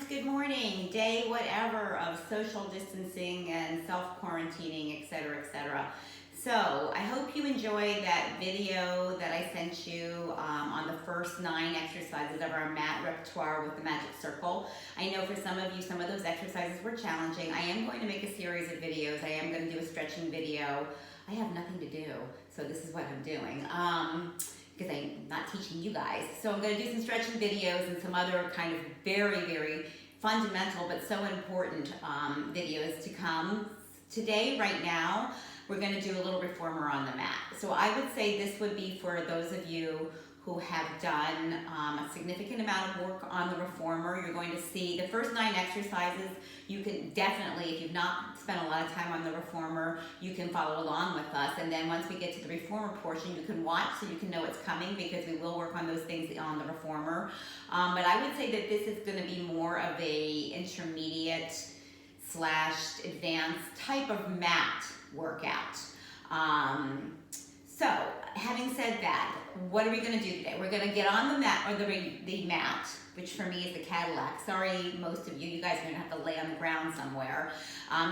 good morning, day whatever of social distancing and self-quarantining, etc., etc. So I hope you enjoyed that video that I sent you on the first 9 exercises of our mat repertoire with the magic circle. I know for some of you, some of those exercises were challenging. I am going to make a series of videos. I am going to do a stretching video. I have nothing to do, so this is what I'm doing. Because I'm not teaching you guys. So I'm going to do some stretching videos and some other kind of very, very fundamental but so important videos to come. Today, right now, we're going to do a little reformer on the mat. So I would say this would be for those of you who have done a significant amount of work on the reformer. You're going to see the first 9 exercises. You can definitely, if you've not spent a lot of time on the reformer, you can follow along with us. And then once we get to the reformer portion, you can watch so you can know what's coming, because we will work on those things on the reformer. But I would say that this is going to be more of a intermediate / advanced type of mat workout. So, having said that, what are we going to do today? We're going to get on the mat, or the mat, which for me is the Cadillac. Sorry, most of you guys are going to have to lay on the ground somewhere.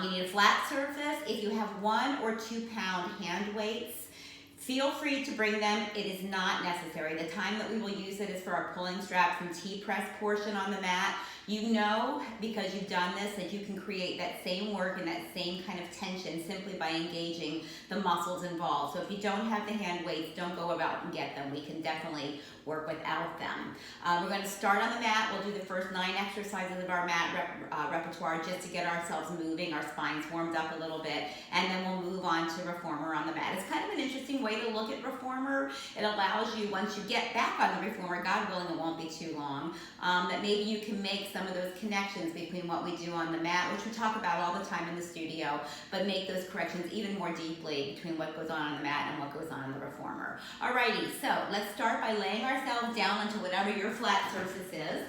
You need a flat surface. If you have 1 or 2 pound hand weights, feel free to bring them. It is not necessary. The time that we will use it is for our pulling straps and T-press portion on the mat. You know, because you've done this, that you can create that same work and that same kind of tension simply by engaging the muscles involved. So if you don't have the hand weights, don't go about and get them. We can definitely work without them. We're going to start on the mat. We'll do the first 9 exercises of our mat repertoire just to get ourselves moving, our spines warmed up a little bit, and then we'll move on to reformer on the mat. It's kind of an interesting way to look at reformer. It allows you, once you get back on the reformer, God willing it won't be too long, that maybe you can make some of those connections between what we do on the mat, which we talk about all the time in the studio, but make those corrections even more deeply between what goes on the mat and what goes on in the reformer. Alrighty, so let's start by laying ourselves down onto whatever your flat surface is.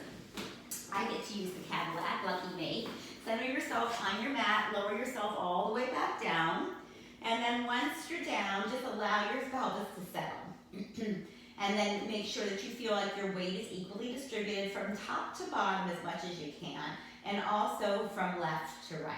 I get to use the Cadillac, lucky me. Center yourself on your mat, lower yourself all the way back down, and then once you're down, just allow your pelvis to settle. And then make sure that you feel like your weight is equally distributed from top to bottom as much as you can, and also from left to right.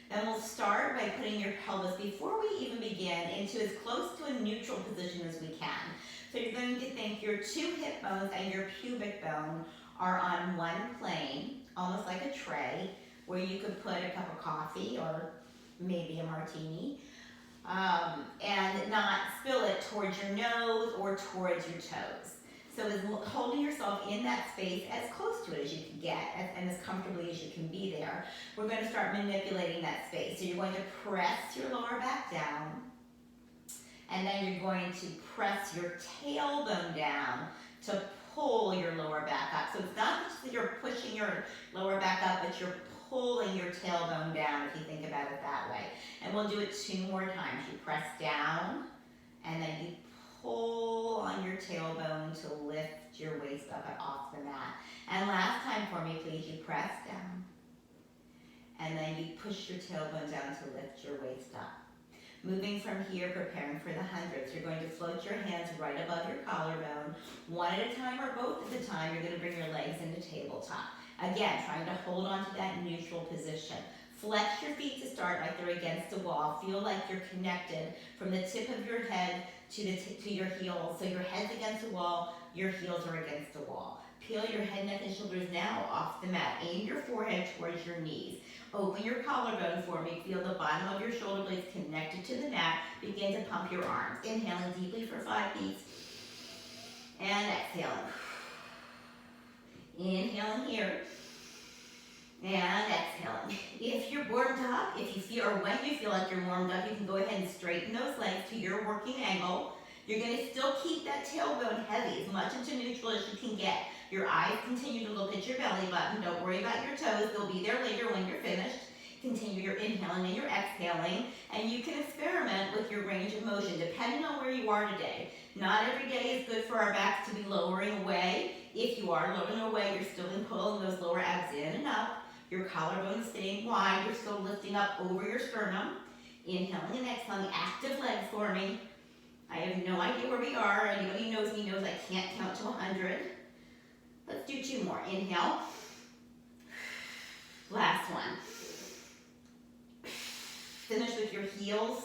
Then we'll start by putting your pelvis, before we even begin, into as close to a neutral position as we can. So you're going to think your 2 hip bones and your pubic bone are on one plane, almost like a tray, where you could put a cup of coffee or maybe a martini. And not spill it towards your nose or towards your toes. So is holding yourself in that space as close to it as you can get, and as comfortably as you can be there. We're going to start manipulating that space. So you're going to press your lower back down, and then you're going to press your tailbone down to pull your lower back up. So it's not just that you're pushing your lower back up, but you're pulling your tailbone down, if you think about it that way. And we'll do it 2 more times. You press down, and then you pull on your tailbone to lift your waist up and off the mat. And last time for me, please, you press down, and then you push your tailbone down to lift your waist up. Moving from here, preparing for the hundreds. You're going to float your hands right above your collarbone. 1 at a time or both at a time. You're going to bring your legs into tabletop. Again, trying to hold on to that neutral position. Flex your feet to start like they're against the wall. Feel like you're connected from the tip of your head to your heels. So your head's against the wall, your heels are against the wall. Peel your head, neck, and shoulders now off the mat. Aim your forehead towards your knees. Open your collarbone for me. Feel the bottom of your shoulder blades connected to the mat. Begin to pump your arms. Inhaling deeply for 5 beats. And exhaling. Inhaling here. And exhaling. If you're warmed up, if you feel, or when you feel like you're warmed up, you can go ahead and straighten those legs to your working angle. You're going to still keep that tailbone heavy, as much into neutral as you can get. Your eyes continue to look at your belly button. Don't worry about your toes. They'll be there later when you're finished. Continue your inhaling and your exhaling, and you can experiment with your range of motion depending on where you are today. Not every day is good for our backs to be lowering away. If you are lowering away, you're still pulling those lower abs in and up. Your collarbone is staying wide. You're still lifting up over your sternum. Inhaling and exhaling. Active legs for me. I have no idea where we are. Anybody who knows me knows I can't count to 100. Let's do 2 more. Inhale. Last one. Finish with your heels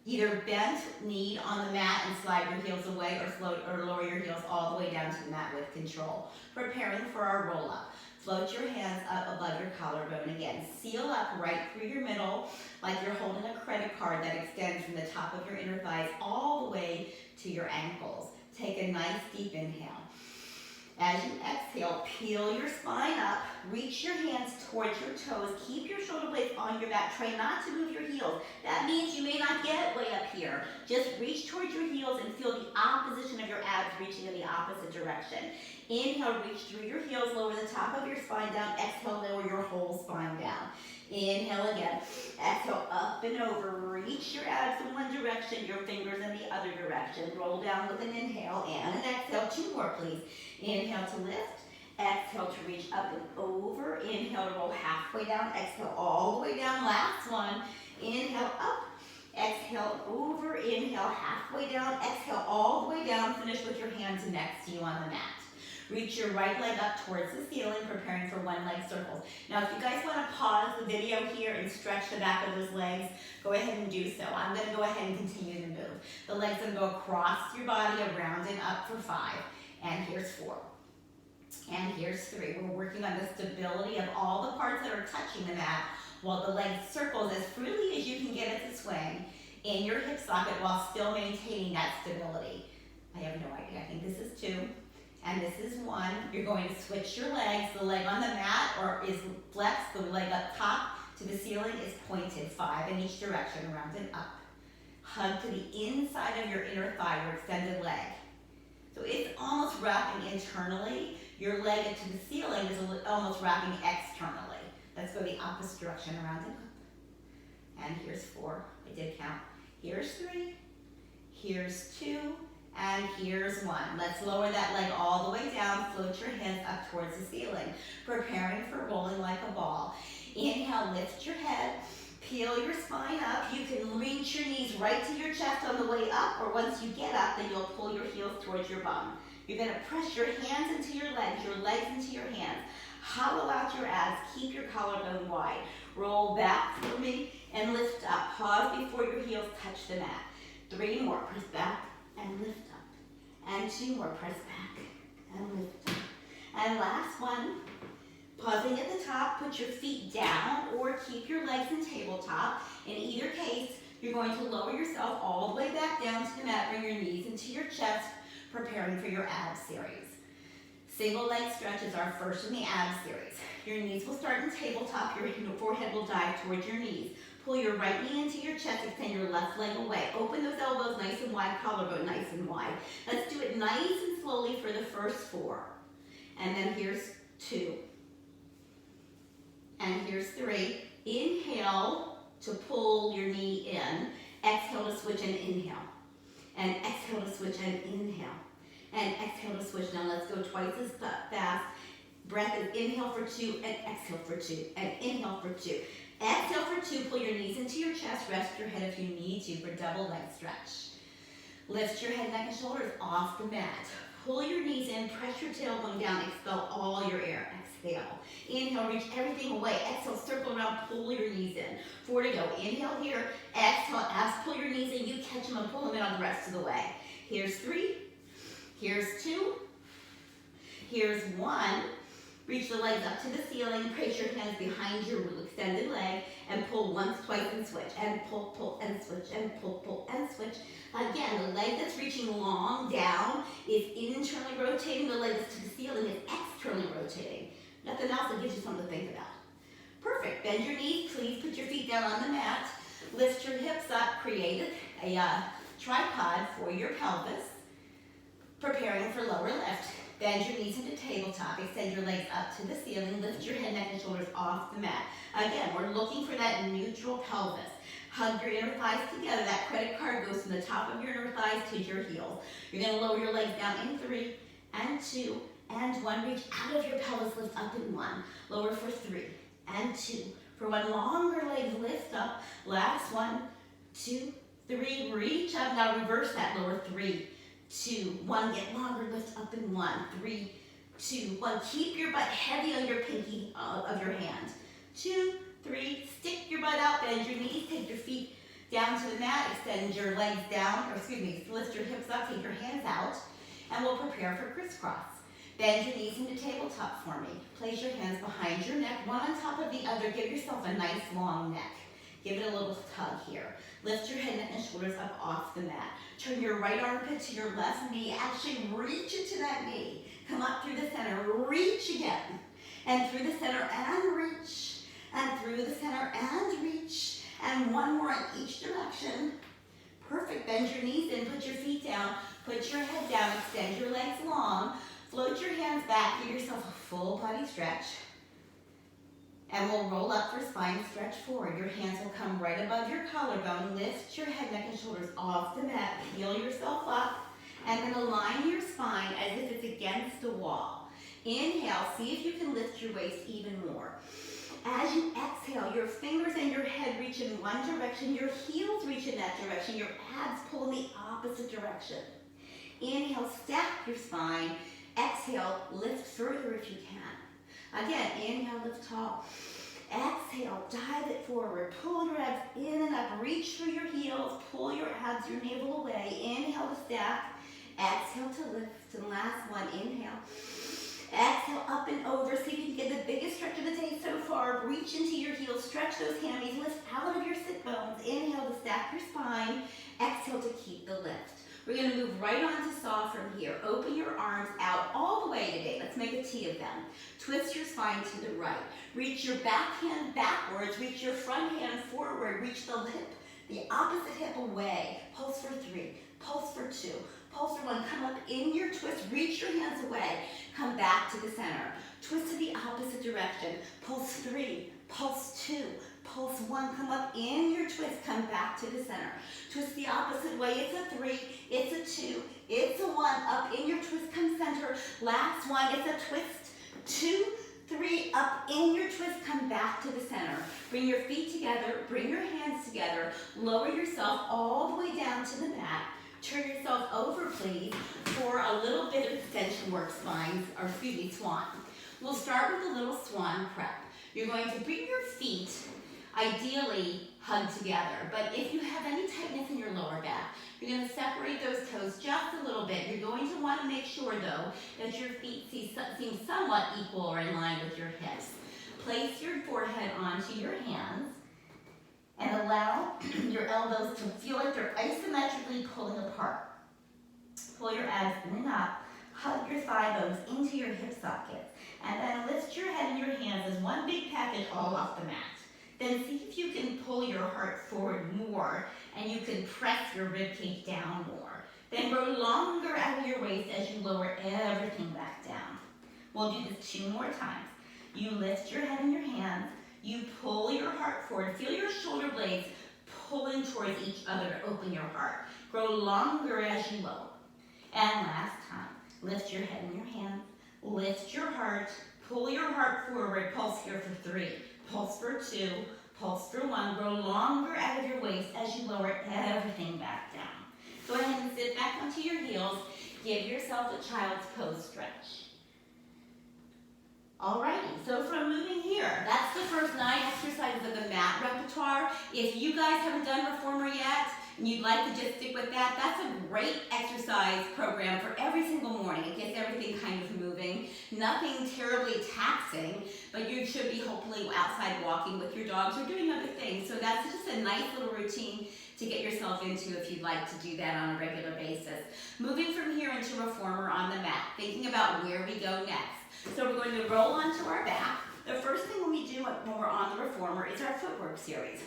either bent, knee on the mat and slide your heels away, or float or lower your heels all the way down to the mat with control. Preparing for our roll up. Float your hands up above your collarbone again. Seal up right through your middle like you're holding a credit card that extends from the top of your inner thighs all the way to your ankles. Take a nice deep inhale. As you exhale, peel your spine up, reach your hands towards your toes, keep your shoulder blades on your back, try not to move your heels. That means you may not get way up here. Just reach towards your heels and feel the opposition of your abs reaching in the opposite direction. Inhale, reach through your heels, lower the top of your spine down, exhale, lower your whole spine down. Inhale again, exhale up and over, reach your abs in one direction, your fingers in the other direction. Roll down with an inhale and an exhale, 2 more please. Inhale to lift, exhale to reach up and over, inhale to roll halfway down, exhale all the way down, last one. Inhale up, exhale over, inhale halfway down, exhale all the way down, finish with your hands next to you on the mat. Reach your right leg up towards the ceiling, preparing for one leg circles. Now, if you guys want to pause the video here and stretch the back of those legs, go ahead and do so. I'm going to go ahead and continue to move. The legs are going to go across your body, around and up for 5. And here's 4. And here's 3. We're working on the stability of all the parts that are touching the mat while the leg circles as freely as you can get it to swing in your hip socket while still maintaining that stability. I have no idea. I think this is 2. And this is 1. You're going to switch your legs. The leg on the mat is flexed. The leg up top to the ceiling is pointed. 5 in each direction, around and up. Hug to the inside of your inner thigh, your extended leg. So it's almost wrapping internally. Your leg to the ceiling is almost wrapping externally. Let's go the opposite direction, around and up. And here's 4. I did count. Here's 3. Here's 2. And here's 1. Let's lower that leg all the way down. Float your hands up towards the ceiling. Preparing for rolling like a ball. Inhale, lift your head. Peel your spine up. You can reach your knees right to your chest on the way up, or once you get up, then you'll pull your heels towards your bum. You're going to press your hands into your legs into your hands. Hollow out your abs. Keep your collarbone wide. Roll back for me and lift up. Pause before your heels touch the mat. 3 more. Press back and lift up. And 2 more. Press back and lift up. And last one. Pausing at the top, put your feet down or keep your legs in tabletop. In either case, you're going to lower yourself all the way back down to the mat. Bring your knees into your chest, preparing for your abs series. Single leg stretches are first in the abs series. Your knees will start in tabletop. Your forehead will dive towards your knees. Pull your right knee into your chest, extend your left leg away. Open those elbows nice and wide, collarbone nice and wide. Let's do it nice and slowly for the first 4. And then here's 2. And here's 3. Inhale to pull your knee in. Exhale to switch and inhale. And exhale to switch and inhale. And exhale to switch. Now let's go twice as fast. Breath is inhale for 2 and exhale for 2. And inhale for 2. Exhale for 2. Pull your knees into your chest. Rest your head if you need to for double leg stretch. Lift your head, neck, and shoulders off the mat. Pull your knees in. Press your tailbone down. Expel all your air. Exhale. Inhale, reach everything away. Exhale, circle around, pull your knees in. 4 to go. Inhale here. Exhale, abs, pull your knees in. You catch them and pull them in on the rest of the way. Here's 3. Here's 2. Here's 1. Reach the legs up to the ceiling. Place your hands behind your extended leg and pull once, twice, and switch. And pull, pull, and switch. And pull, pull, and switch. Again, the leg that's reaching long down is internally rotating. The leg that's to the ceiling is externally rotating. Nothing else that gives you something to think about. Perfect. Bend your knees. Please put your feet down on the mat. Lift your hips up. Create a tripod for your pelvis. Preparing for lower lift. Bend your knees into tabletop. Extend your legs up to the ceiling. Lift your head, neck, and shoulders off the mat. Again, we're looking for that neutral pelvis. Hug your inner thighs together. That credit card goes from the top of your inner thighs to your heels. You're going to lower your legs down in 3 and 2 and 1. Reach out of your pelvis, lift up in 1. Lower for 3 and 2. For 1, longer legs lift up. Last 1, 2, 3. Reach up. Now reverse that. Lower 3, 2, 1. Get longer. Lift up in 1. 3, 2, 1. Keep your butt heavy on your pinky of your hand. 2, 3. Stick your butt out, bend your knees, take your feet down to the mat, extend your legs down, or excuse me, lift your hips up, take your hands out, and we'll prepare for crisscross. Bend your knees into tabletop for me. Place your hands behind your neck, one on top of the other. Give yourself a nice long neck. Give it a little tug here. Lift your head, neck, and shoulders up off the mat. Turn your right armpit to your left knee. Actually reach into that knee. Come up through the center. Reach again. And through the center and reach. And through the center and reach. And one more in each direction. Perfect. Bend your knees in. Put your feet down. Put your head down. Extend your legs long. Float your hands back. Give yourself a full body stretch. And we'll roll up for spine stretch forward. Your hands will come right above your collarbone. Lift your head, neck, and shoulders off the mat. Peel yourself up. And then align your spine as if it's against the wall. Inhale. See if you can lift your waist even more. As you exhale, your fingers and your head reach in one direction. Your heels reach in that direction. Your abs pull in the opposite direction. Inhale. Stack your spine. Exhale. Lift further if you can. Again, inhale, lift tall. Exhale, dive it forward. Pull your abs in and up. Reach for your heels. Pull your abs, your navel away. Inhale to stack. Exhale to lift. And last one, inhale. Exhale, up and over. See if you can get the biggest stretch of the day so far. Reach into your heels. Stretch those hammies. Lift out of your sit bones. Inhale to stack your spine. Exhale to keep the lift. We're going to move right on to saw from here. Open your arms out all the way today. Let's make a T of them. Twist your spine to the right. Reach your back hand backwards. Reach your front hand forward. Reach the opposite hip away. Pulse for 3. Pulse for 2. Pulse for 1. Come up in your twist. Reach your hands away. Come back to the center. Twist to the opposite direction. Pulse 3. Pulse 2. Pulse 1, come up in your twist, come back to the center. Twist the opposite way, it's a 3, it's a 2, it's a 1, up in your twist, come center. Last one, it's a twist, 2, 3, up in your twist, come back to the center. Bring your feet together, bring your hands together, lower yourself all the way down to the mat. Turn yourself over, please, for a little bit of extension work, swan. We'll start with a little swan prep. You're going to bring your feet ideally hug together, but if you have any tightness in your lower back, you're going to separate those toes just a little bit. You're going to want to make sure, though, that your feet seem somewhat equal or in line with your hips. Place your forehead onto your hands and allow your elbows to feel like they're isometrically pulling apart. Pull your abs in and up. Hug your thigh bones into your hip sockets. And then lift your head and your hands as one big package all off the mat. Then see if you can pull your heart forward more and you can press your ribcage down more. Then grow longer out of your waist as you lower everything back down. We'll do this 2 more times. You lift your head in your hands. You pull your heart forward. Feel your shoulder blades pulling towards each other to open your heart. Grow longer as you lower. And last time, lift your head in your hands. Lift your heart. Pull your heart forward. Pulse here for 3. Pulse for 2, pulse for 1. Grow longer out of your waist as you lower everything back down. Go ahead and sit back onto your heels. Give yourself a child's pose stretch. Alrighty, so from moving here, that's the first 9 exercises of the mat repertoire. If you guys haven't done reformer yet, and you'd like to just stick with that, that's a great exercise program for every single morning. It gets everything kind of moving. Nothing terribly taxing, but you should be hopefully outside walking with your dogs or doing other things. So that's just a nice little routine to get yourself into if you'd like to do that on a regular basis. Moving from here into reformer on the mat, thinking about where we go next. So we're going to roll onto our back. The first thing we do when we're on the reformer is our footwork series.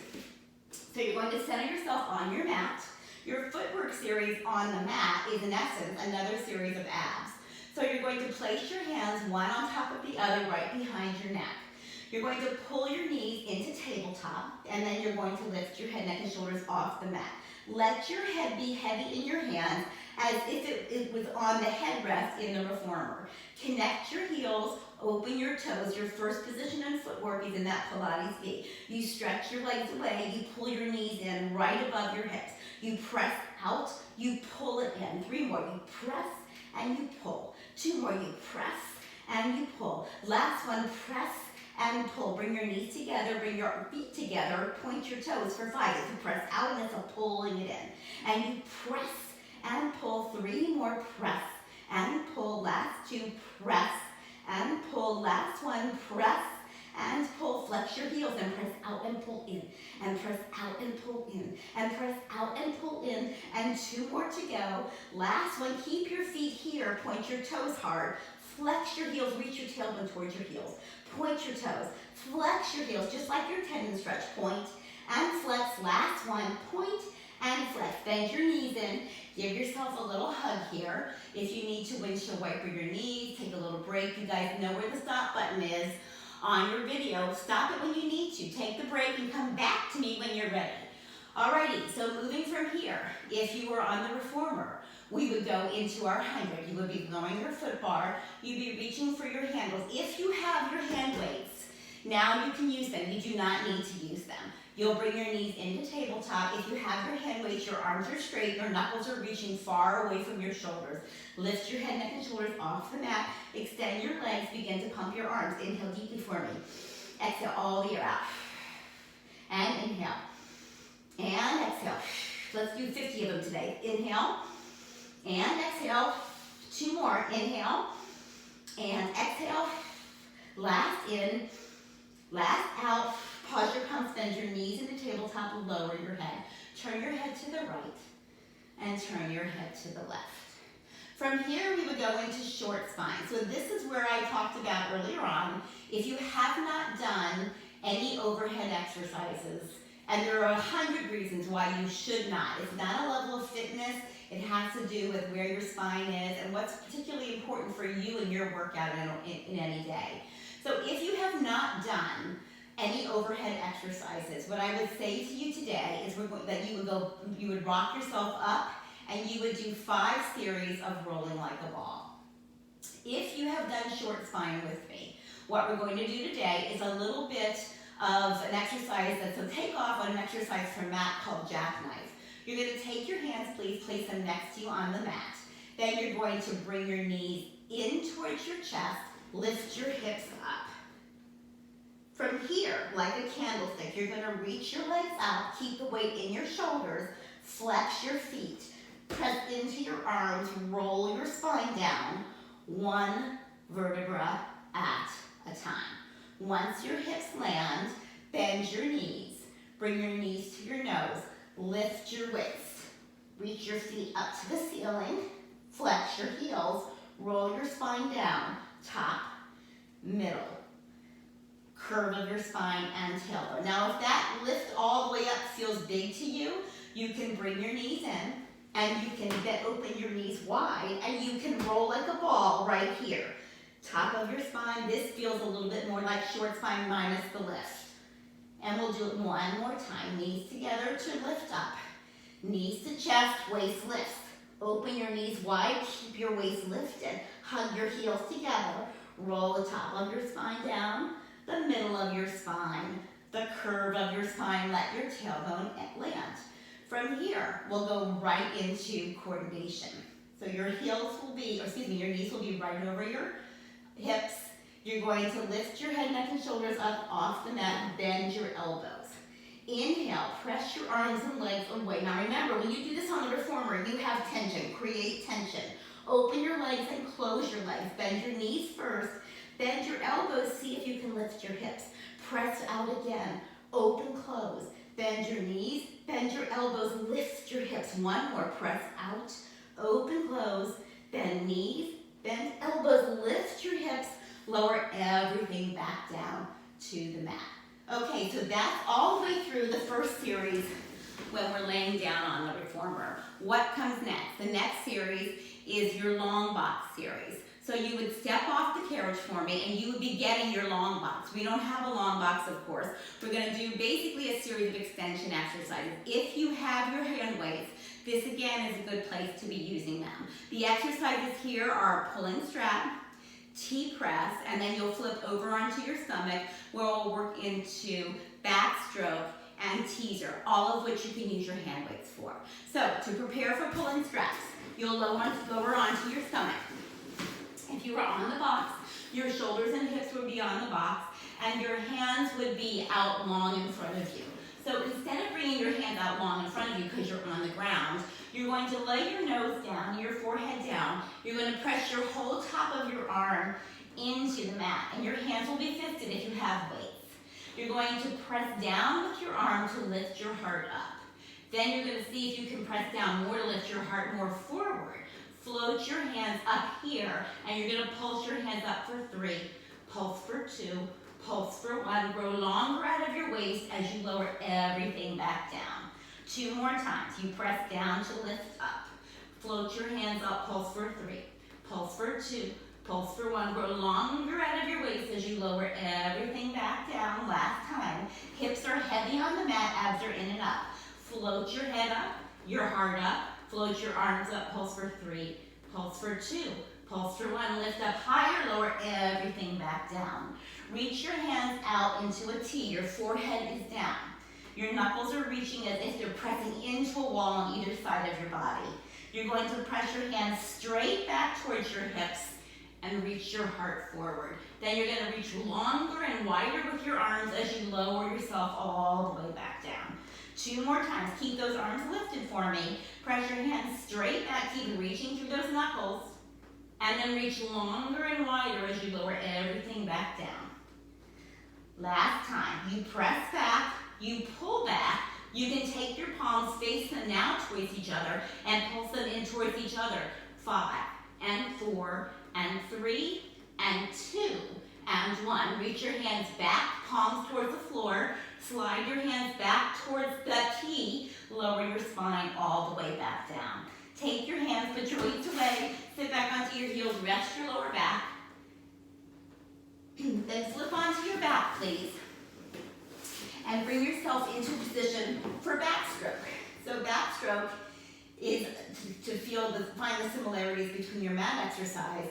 So you're going to center yourself on your mat. Your footwork series on the mat is in essence another series of abs. So you're going to place your hands one on top of the other right behind your neck. You're going to pull your knees into tabletop, and then you're going to lift your head, neck, and shoulders off the mat. Let your head be heavy in your hands as if it was on the headrest in the reformer. Connect your heels, open your toes. Your first position in footwork is in that Pilates V. You stretch your legs away, you pull your knees in right above your hips. You press out, you pull it in. 3 more, you press and you pull. 2 more, you press and you pull. Last one, press and pull. Bring your knees together, bring your feet together, point your toes for 5. It's a press out and it's a pulling it in. And you press and pull. 3 more, press and pull. Last 2, press and pull. Last 1, press and pull. Flex your heels and press out and pull in. And press out and pull in. And press out and pull in. And 2 more to go. Last one, keep your feet here. Point your toes hard. Flex your heels, reach your tailbone towards your heels. Point your toes. Flex your heels, just like your tendon stretch. Point and flex. Last one, point and flex. Bend your knees in. Give yourself a little hug here. If you need to windshield wiper your knees, take a little break. You guys know where the stop button is on your video. Stop it when you need to. Take the break and come back to me when you're ready. Alrighty, so moving from here, if you were on the reformer, we would go into our 100. You would be lowering your foot bar. You'd be reaching for your handles. If you have your hand weights, now you can use them. You do not need to use them. You'll bring your knees into tabletop. If you have your hand weights, your arms are straight, your knuckles are reaching far away from your shoulders. Lift your head, neck, and shoulders off the mat. Extend your legs. Begin to pump your arms. Inhale deeply for me. Exhale all the way out. And inhale. And exhale. Let's do 50 of them today. Inhale. And exhale. 2 more. Inhale. And exhale. Last in. Last out. Pause your pumps, bend your knees into tabletop, lower your head. Turn your head to the right and turn your head to the left. From here, we would go into short spine. So this is where I talked about earlier on. If you have not done any overhead exercises, and there are 100 reasons why you should not. It's not a level of fitness. It has to do with where your spine is and what's particularly important for you in your workout in any day. So if you have not done any overhead exercises, what I would say to you today is that you would rock yourself up and you would do 5 series of rolling like a ball. If you have done short spine with me, what we're going to do today is a little bit of an exercise that's a takeoff on an exercise from Matt called jackknife. You're going to take your hands, please, place them next to you on the mat. Then you're going to bring your knees in towards your chest, lift your hips up. From here, like a candlestick, you're going to reach your legs out, keep the weight in your shoulders, flex your feet, press into your arms, roll your spine down, 1 vertebra at a time. Once your hips land, bend your knees, bring your knees to your nose, lift your waist, reach your feet up to the ceiling, flex your heels, roll your spine down, top, middle, curve of your spine and tailbone. Now if that lift all the way up feels big to you, you can bring your knees in and you can open your knees wide and you can roll like a ball right here. Top of your spine, this feels a little bit more like short spine minus the lift. And we'll do it 1 more time. Knees together to lift up. Knees to chest, waist lifts. Open your knees wide, keep your waist lifted. Hug your heels together. Roll the top of your spine down, the middle of your spine, the curve of your spine, let your tailbone land. From here, we'll go right into coordination. So your knees will be right over your hips. You're going to lift your head, neck, and shoulders up off the mat, bend your elbows. Inhale, press your arms and legs away. Now remember, when you do this on the reformer, you have tension, create tension. Open your legs and close your legs. Bend your knees first. Bend your elbows, see if you can lift your hips. Press out again, open, close. Bend your knees, bend your elbows, lift your hips. 1 more, press out, open, close. Bend knees, bend elbows, lift your hips. Lower everything back down to the mat. Okay, so that's all the way through the first series when we're laying down on the reformer. What comes next? The next series is your long box series. So you would step off the carriage for me and you would be getting your long box. We don't have a long box, of course. We're going to do basically a series of extension exercises. If you have your hand weights, this again is a good place to be using them. The exercises here are pulling strap, T-press, and then you'll flip over onto your stomach where we'll work into backstroke and teaser, all of which you can use your hand weights for. So to prepare for pulling straps, you'll lower onto your stomach. If you are on the box, Your shoulders and hips would be on the box, and your hands would be out long in front of you. So instead of bringing your hands out long in front of you because you're on the ground, you're going to lay your nose down, your forehead down. You're going to press your whole top of your arm into the mat, and your hands will be fisted if you have weights. You're going to press down with your arm to lift your heart up. Then you're going to see if you can press down more to lift your heart more forward. Float your hands up here, and you're going to pulse your hands up for 3, pulse for 2, pulse for 1. Grow longer out of your waist as you lower everything back down. 2 more times. You press down to lift up. Float your hands up, pulse for 3, pulse for 2, pulse for 1. Grow longer out of your waist as you lower everything back down. Last time. Hips are heavy on the mat, abs are in and up. Float your head up, your heart up. Float your arms up, pulse for 3, pulse for 2, pulse for 1. Lift up higher, lower everything back down. Reach your hands out into a T. Your forehead is down. Your knuckles are reaching as if you're pressing into a wall on either side of your body. You're going to press your hands straight back towards your hips and reach your heart forward. Then you're going to reach longer and wider with your arms as you lower yourself all the way back down. 2 more times. Keep those arms lifted for me. Press your hands straight back. Keep reaching through those knuckles. And then reach longer and wider as you lower everything back down. Last time. You press back. You pull back. You can take your palms, face them now towards each other, and pulse them in towards each other. 5 and 4 and 3 and 2 and 1. Reach your hands back, palms towards the floor. Slide your hands back towards the T. Lower your spine all the way back down. Take your hands, put your weights away, sit back onto your heels, rest your lower back. Then slip onto your back, please. And bring yourself into position for backstroke. So backstroke is to find the similarities between your mat exercise.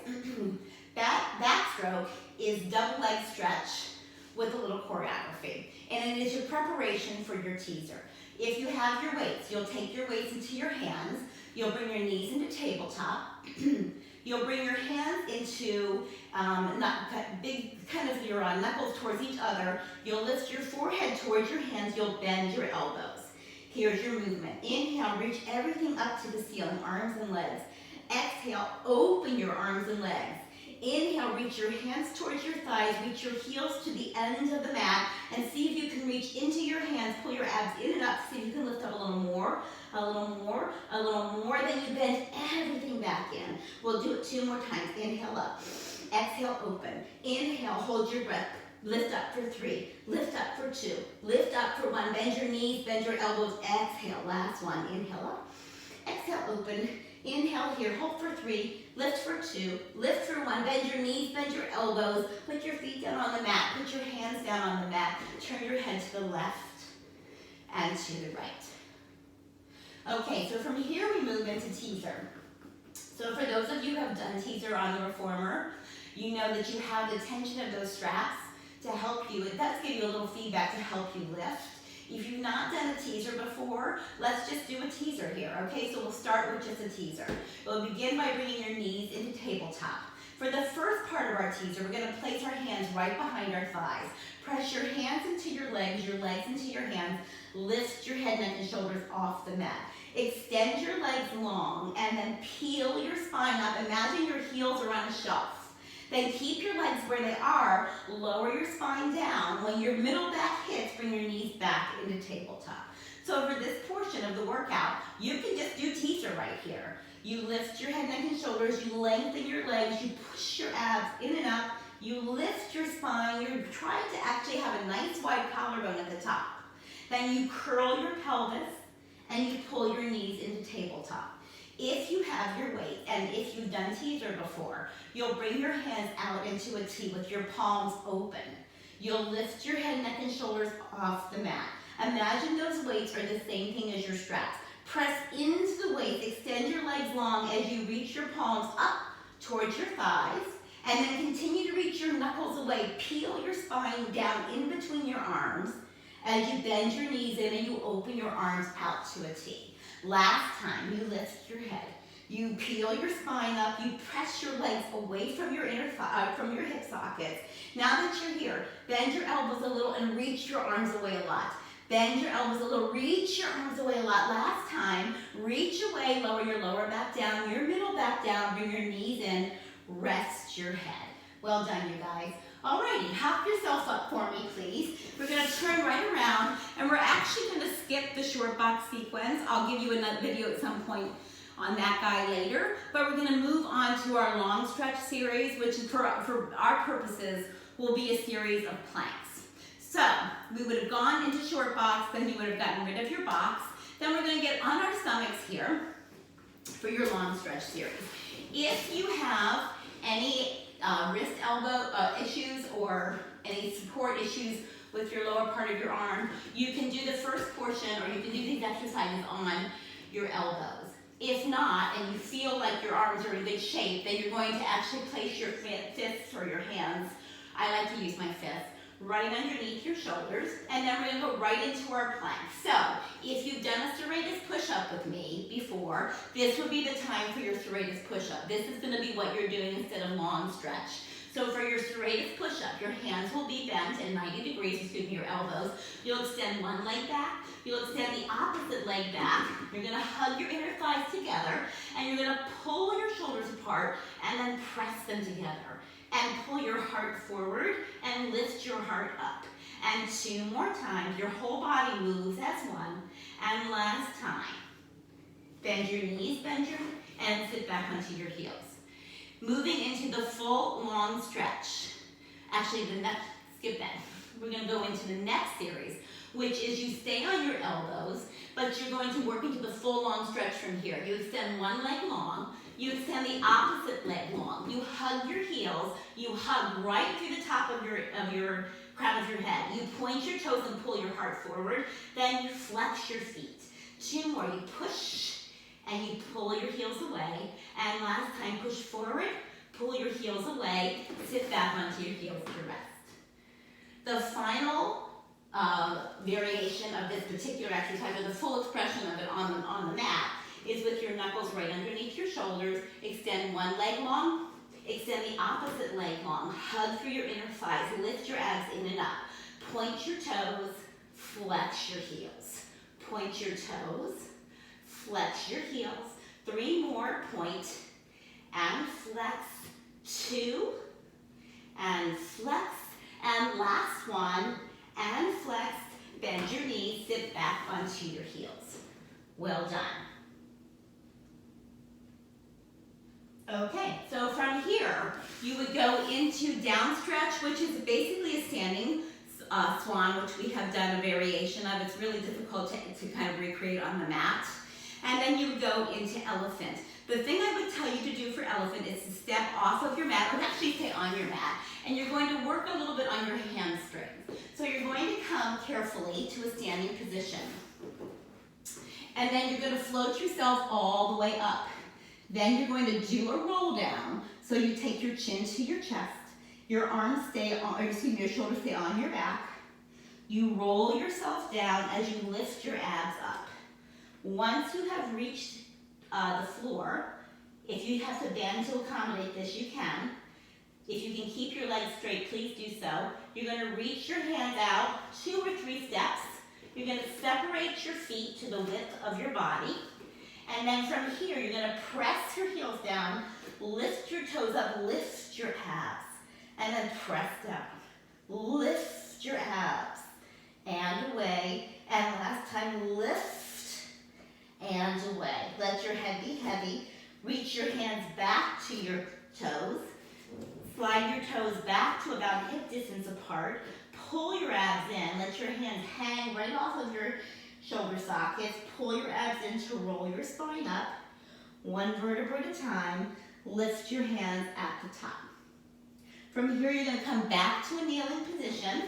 Backstroke is double leg stretch with a little choreography. And it is your preparation for your teaser. If you have your weights, you'll take your weights into your hands. You'll bring your knees into tabletop. You'll bring your hands into big kind of your knuckles towards each other. You'll lift your forehead towards your hands. You'll bend your elbows. Here's your movement. Inhale, reach everything up to the ceiling, arms and legs. Exhale, open your arms and legs. Inhale, reach your hands towards your thighs, reach your heels to the ends of the mat, and see if you can reach into your hands, pull your abs in and up, see if you can lift up a little more, a little more, a little more, then you bend everything back in. We'll do it 2 more times. Inhale up, exhale, open. Inhale, hold your breath. Lift up for 3, lift up for 2, lift up for 1, bend your knees, bend your elbows, exhale, last one, inhale up, exhale, open, inhale here, hold for 3, lift for 2, lift for 1, bend your knees, bend your elbows, put your feet down on the mat, put your hands down on the mat, turn your head to the left and to the right. Okay, so from here we move into teaser. So for those of you who have done teaser on the reformer, you know that you have the tension of those straps to help you. It does give you a little feedback to help you lift. If you've not done a teaser before, let's just do a teaser here, okay? So we'll start with just a teaser. We'll begin by bringing your knees into tabletop. For the first part of our teaser, we're gonna place our hands right behind our thighs. Press your hands into your legs into your hands. Lift your head, neck, and shoulders off the mat. Extend your legs long and then peel your spine up. Imagine your heels are on a shelf. Then keep your legs where they are, lower your spine down. When your middle back hits, bring your knees back into tabletop. So for this portion of the workout, you can just do teaser right here. You lift your head, neck, and shoulders, you lengthen your legs, you push your abs in and up, you lift your spine, you're trying to actually have a nice wide collarbone at the top. Then you curl your pelvis, and you pull your knees into tabletop. If you have your weight, and if you've done teaser before, you'll bring your hands out into a T with your palms open. You'll lift your head, neck, and shoulders off the mat. Imagine those weights are the same thing as your straps. Press into the weights, extend your legs long as you reach your palms up towards your thighs, and then continue to reach your knuckles away. Peel your spine down in between your arms as you bend your knees in and you open your arms out to a T. Last time, you lift your head, You peel your spine up, you press your legs away from your from your hip sockets. Now that you're here, bend your elbows a little and reach your arms away a lot. Bend your elbows a little, reach your arms away a lot. Last time, reach away, lower your lower back down, your middle back down, bring your knees in, rest your head. Well done, you guys. Alrighty, hop yourself up for me, please. We're gonna turn right around, and we're actually gonna skip the short box sequence. I'll give you another video at some point on that guy later, but we're gonna move on to our long stretch series, which for our purposes will be a series of planks. So we would have gone into short box, then you would have gotten rid of your box. Then we're gonna get on our stomachs here for your long stretch series. If you have any wrist elbow issues or any support issues with your lower part of your arm, you can do the first portion or you can do these exercises on your elbows. If not, and you feel like your arms are in good shape, then you're going to actually place your fists or your hands, I like to use my fists, right underneath your shoulders, and then we're going to go right into our plank. So, if you've done a serratus push-up with me before, this would be the time for your serratus push-up. This is going to be what you're doing instead of long stretch. So for your serratus push-up, your hands will be bent at 90 degrees, excuse me, your elbows. You'll extend one leg back, you'll extend the opposite leg back. You're going to hug your inner thighs together, and you're going to pull your shoulders apart and then press them together. And pull your heart forward and lift your heart up. And 2 more times, your whole body moves as one. And last time, bend your knees, and sit back onto your heels. Moving into the full long stretch. Actually, skip that. We're gonna go into the next series, which is you stay on your elbows, but you're going to work into the full long stretch from here. You extend one leg long, you extend the opposite leg long. You hug your heels, you hug right through the top of your crown of your head. You point your toes and pull your heart forward, then you flex your feet. 2 more, you push and you pull your heels away. And last time, push forward, pull your heels away, sit back onto your heels to rest. The final variation of this particular exercise, or the full expression of it on the mat, is with your knuckles right underneath your shoulders. Extend one leg long, extend the opposite leg long, hug through your inner thighs, lift your abs in and up. Point your toes, flex your heels. Point your toes, flex your heels. 3 more, point and flex. 2 and flex. And last one, and flex. Bend your knees, sit back onto your heels. Well done. Okay, so from here, you would go into down stretch, which is basically a standing swan, which we have done a variation of. It's really difficult to kind of recreate on the mat. And then you would go into elephant. The thing I would tell you to do for elephant is to step off of your mat, or actually stay on your mat, and you're going to work a little bit on your hamstrings. So you're going to come carefully to a standing position. And then you're going to float yourself all the way up. Then you're going to do a roll down. So you take your chin to your chest, your arms stay on, your shoulders stay on your back. You roll yourself down as you lift your abs up. Once you have reached the floor, if you have to bend to accommodate this, you can. If you can keep your legs straight, please do so. You're going to reach your hands out 2 or 3 steps. You're going to separate your feet to the width of your body. And then from here, you're going to press your heels down, lift your toes up, lift your abs, and then press down. Lift your abs, and away. And last time, lift, and away. Let your head be heavy. Reach your hands back to your toes. Slide your toes back to about hip distance apart. Pull your abs in. Let your hands hang right off of your shoulder sockets. Pull your abs in to roll your spine up. 1 vertebra at a time. Lift your hands at the top. From here, you're going to come back to a kneeling position,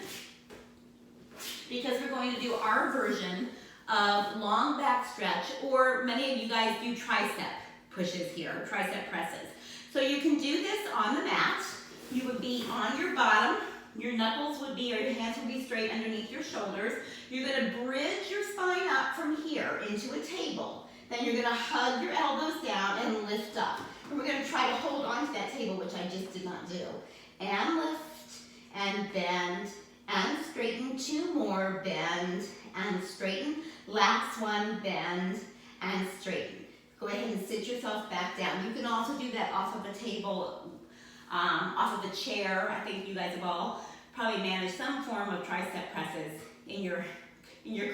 because we're going to do our version of long back stretch, or many of you guys do tricep pushes here, tricep presses. So you can do this on the mat. You would be on your bottom. Your knuckles would be, or your hands would be straight underneath your shoulders. You're going to bridge your spine up from here into a table. Then you're gonna hug your elbows down and lift up. And we're gonna try to hold on to that table, which I just did not do. And lift, and bend, and straighten. 2 more, bend, and straighten. Last one, bend, and straighten. Go ahead and sit yourself back down. You can also do that off of a table, off of a chair. I think you guys have all probably managed some form of tricep presses in your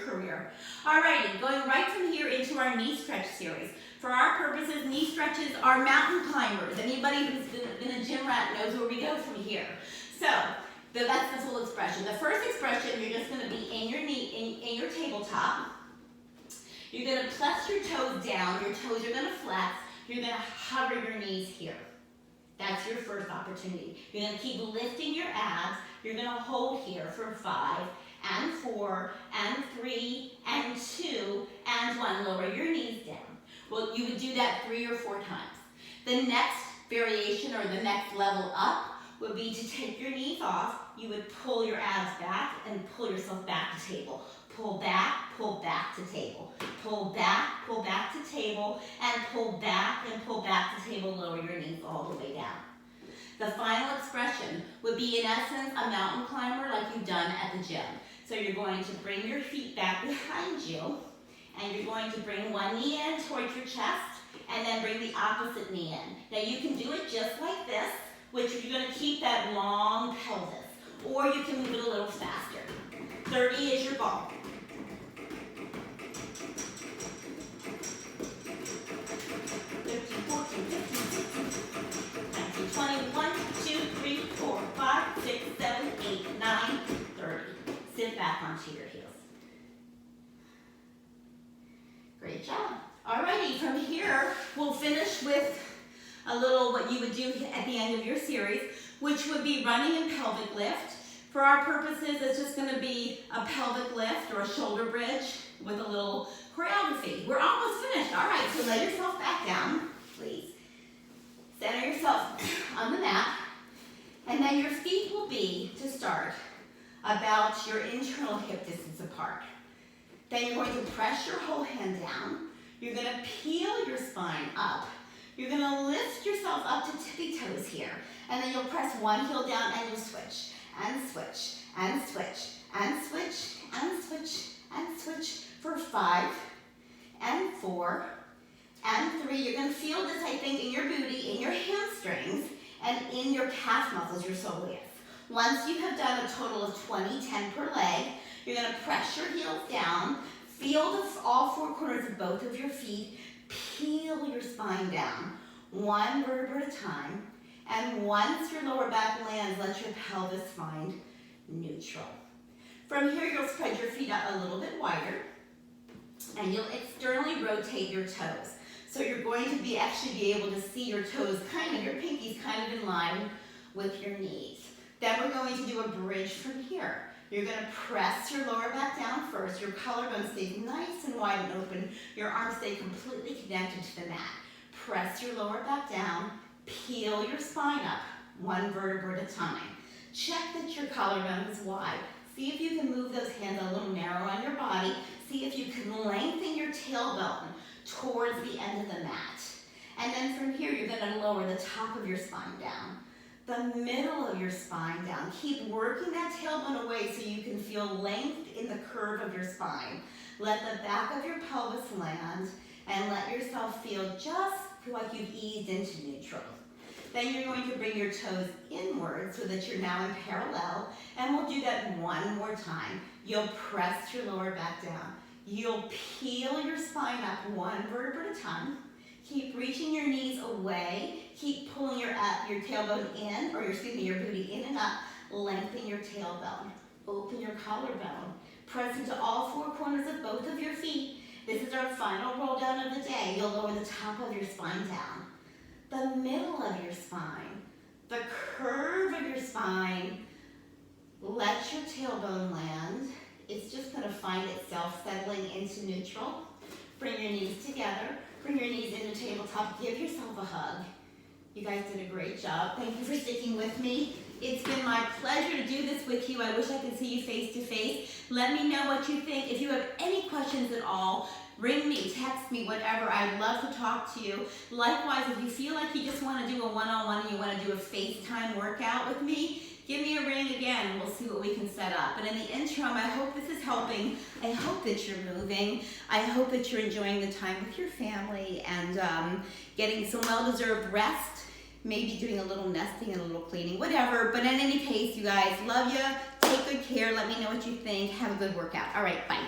career. Alrighty, going right from here into our knee stretch series. For our purposes, knee stretches are mountain climbers. Anybody who's been a gym rat knows where we go from here. So, that's the full expression. The first expression, you're just gonna be in your knee, in your tabletop. You're gonna press your toes down, your toes are gonna flex, you're gonna hover your knees here. That's your first opportunity. You're gonna keep lifting your abs, you're gonna hold here for 5, and 4, and 3, and 2, and 1. Lower your knees down. Well, you would do that 3 or 4 times. The next variation, or the next level up, would be to take your knees off. You would pull your abs back and pull yourself back to table. Pull back to table. Pull back to table, and pull back to table. Lower your knees all the way down. The final expression would be, in essence, a mountain climber like you've done at the gym. So you're going to bring your feet back behind you, and you're going to bring one knee in towards your chest, and then bring the opposite knee in. Now you can do it just like this, which you're going to keep that long pelvis, or you can move it a little faster. 30 is your goal. 15, 14, 15, 16, 19, 20, 1, 2, 3, 4, 5, 6, 7, 8, 9, 30. Sit back onto your heels. Great job. Alrighty, from here, we'll finish with a little what you would do at the end of your series, which would be running and pelvic lift. For our purposes, it's just gonna be a pelvic lift or a shoulder bridge with a little choreography. We're almost finished. All right, so lay yourself back down, please. Center yourself on the mat, and then your feet will be, to start, about your internal hip distance apart. Then you're going to press your whole hand down. You're gonna peel your spine up. You're gonna lift yourself up to tippy toes here. And then you'll press one heel down and you'll switch, and switch, and switch, and switch, and switch, and switch for 5, and 4, and 3. You're gonna feel this, I think, in your booty, in your hamstrings, and in your calf muscles, your soleus. Once you have done a total of 20, 10 per leg, you're gonna press your heels down, feel all 4 corners of both of your feet, peel your spine down, 1 vertebra at a time, and once your lower back lands, let your pelvis find neutral. From here, you'll spread your feet out a little bit wider, and you'll externally rotate your toes. So you're going to actually be able to see your toes, your pinkies kind of in line with your knees. Then we're going to do a bridge from here. You're gonna press your lower back down first. Your collarbone stays nice and wide and open. Your arms stay completely connected to the mat. Press your lower back down, peel your spine up, 1 vertebra at a time. Check that your collarbone is wide. See if you can move those hands a little narrow on your body. See if you can lengthen your tailbone towards the end of the mat. And then from here, you're gonna lower the top of your spine down, the middle of your spine down. Keep working that tailbone away so you can feel length in the curve of your spine. Let the back of your pelvis land and let yourself feel just like you've eased into neutral. Then you're going to bring your toes inward so that you're now in parallel, and we'll do that 1 more time. You'll press your lower back down. You'll peel your spine up 1 vertebra at a time. Keep reaching your knees away. Keep pulling your tailbone in, or your booty in and up. Lengthen your tailbone. Open your collarbone. Press into all 4 corners of both of your feet. This is our final roll down of the day. You'll lower the top of your spine down, the middle of your spine, the curve of your spine. Let your tailbone land. It's just gonna find itself settling into neutral. Bring your knees together. Bring your knees into tabletop. Give yourself a hug. You guys did a great job. Thank you for sticking with me. It's been my pleasure to do this with you. I wish I could see you face to face. Let me know what you think. If you have any questions at all, ring me, text me, whatever. I'd love to talk to you. Likewise, if you feel like you just want to do a one-on-one and you want to do a FaceTime workout with me, give me a ring again and we'll see what we can set up. But in the interim, I hope this is helping. I hope that you're moving. I hope that you're enjoying the time with your family and getting some well-deserved rest, maybe doing a little nesting and a little cleaning, whatever. But in any case, you guys, love you. Take good care. Let me know what you think. Have a good workout. All right, bye.